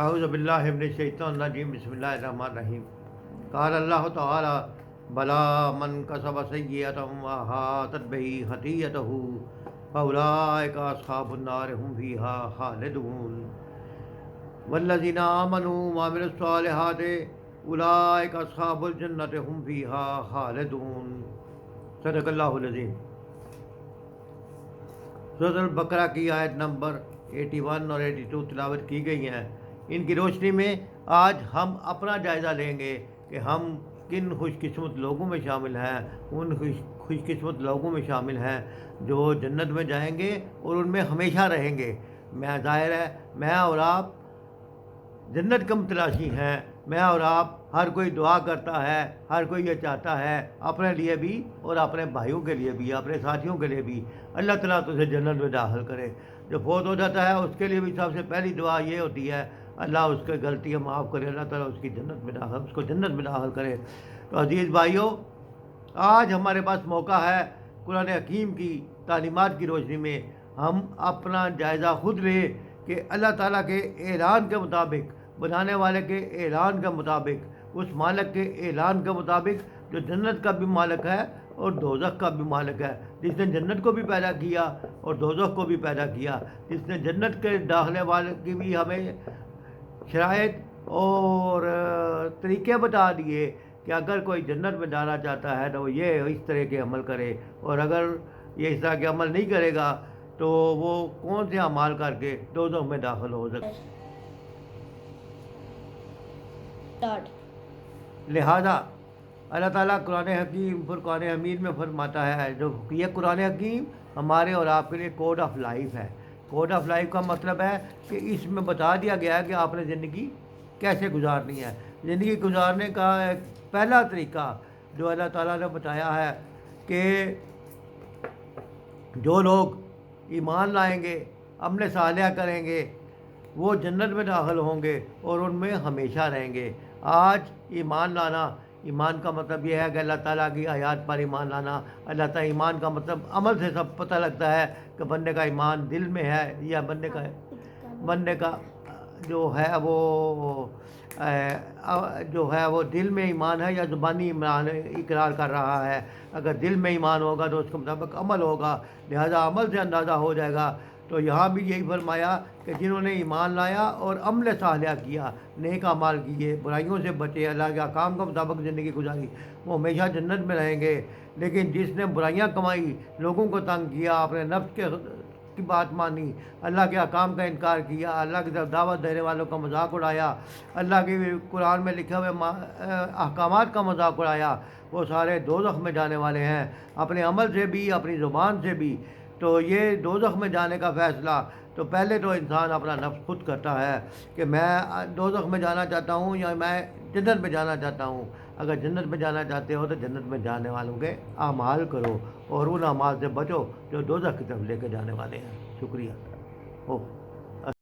اعوذ باللہ من الشیطان الرجیم بسم اللہ الرحمن الرحیم قال اللہ تعالی بلا من کسب سیئۃ وأحاطت بہ خطیئتہ فاولئک اصحاب النار هم فیہا خالدون والذین آمنوا وعملوا الصالحات اولئک اصحاب الجنۃ هم فیہا خالدون۔ صدق اللہ العظیم۔ سورۃ البقرہ کی آیت نمبر 81 اور 82 تلاوت کی گئی ہیں۔ ان کی روشنی میں آج ہم اپنا جائزہ لیں گے کہ ہم کن خوش قسمت لوگوں میں شامل ہیں۔ ان خوش قسمت لوگوں میں شامل ہیں جو جنت میں جائیں گے اور ان میں ہمیشہ رہیں گے۔ ظاہر ہے میں اور آپ جنت کا متلاشی ہیں۔ میں اور آپ ہر کوئی دعا کرتا ہے، ہر کوئی یہ چاہتا ہے اپنے لیے بھی اور اپنے بھائیوں کے لیے بھی، اپنے ساتھیوں کے لیے بھی اللہ تعالیٰ تو اسے جنت میں داخل کرے۔ جو فوت ہو جاتا ہے اس کے لیے بھی سب سے پہلی دعا یہ ہوتی ہے اللہ اس کے غلطیاں معاف کرے، اللہ تعالیٰ اس کو جنت میں داخل کرے۔ تو عزیز بھائیوں، آج ہمارے پاس موقع ہے قرآن حکیم کی تعلیمات کی روشنی میں ہم اپنا جائزہ خود لیں کہ اللہ تعالیٰ کے اعلان کے مطابق، بنانے والے کے اعلان کے مطابق، اس مالک کے اعلان کے مطابق جو جنت کا بھی مالک ہے اور دوزخ کا بھی مالک ہے، جس نے جنت کو بھی پیدا کیا اور دوزخ کو بھی پیدا کیا، جس نے جنت کے داخلے والے کی بھی ہمیں شرائط اور طریقے بتا دیے کہ اگر کوئی جنت میں جانا چاہتا ہے تو وہ یہ اس طرح کے عمل کرے، اور اگر یہ اس طرح کے عمل نہیں کرے گا تو وہ کون سے اعمال کر کے دوزخ میں داخل ہو سکے۔ لہذا اللہ تعالیٰ قرآن حکیم فرقان حمید میں فرماتا ہے، جو یہ قرآن حکیم ہمارے اور آپ کے لیے کوڈ آف لائف ہے۔ کوڈ آف لائف کا مطلب ہے کہ اس میں بتا دیا گیا ہے کہ آپ نے زندگی کیسے گزارنی ہے۔ زندگی گزارنے کا ایک پہلا طریقہ جو اللہ تعالیٰ نے بتایا ہے کہ جو لوگ ایمان لائیں گے، عمل صالح کریں گے، وہ جنت میں داخل ہوں گے اور ان میں ہمیشہ رہیں گے۔ آج ایمان لانا، ایمان کا مطلب یہ ہے کہ اللہ تعالیٰ کی آیات پر ایمان لانا۔ اللہ تعالیٰ ایمان کا مطلب عمل سے سب پتہ لگتا ہے کہ بندے کا ایمان دل میں ہے یا بندے کا جو ہے وہ دل میں ایمان ہے یا زبانی ایمان اقرار کر رہا ہے۔ اگر دل میں ایمان ہوگا تو اس کے مطابق عمل ہوگا، لہذا عمل سے اندازہ ہو جائے گا۔ تو یہاں بھی یہی فرمایا کہ جنہوں نے ایمان لایا اور عمل صالح کیا، نیک اعمال کیے، برائیوں سے بچے، اللہ کے احکام کا مطابق زندگی گزاری، وہ ہمیشہ جنت میں رہیں گے۔ لیکن جس نے برائیاں کمائی، لوگوں کو تنگ کیا، اپنے نفس کی بات مانی، اللہ کے احکام کا انکار کیا، اللہ کی طرف دعوت دینے والوں کا مذاق اڑایا، اللہ کے قرآن میں لکھے ہوئے احکامات کا مذاق اڑایا، وہ سارے دوزخ میں جانے والے ہیں، اپنے عمل سے بھی، اپنی زبان سے بھی۔ تو یہ دوزخ میں جانے کا فیصلہ تو پہلے تو انسان اپنا نفس خود کرتا ہے کہ میں دوزخ میں جانا چاہتا ہوں یا میں جنت میں جانا چاہتا ہوں۔ اگر جنت میں جانا چاہتے ہو تو جنت میں جانے والوں کے اعمال کرو اور ان اعمال سے بچو جو دوزخ کی طرف لے کے جانے والے ہیں۔ شکریہ۔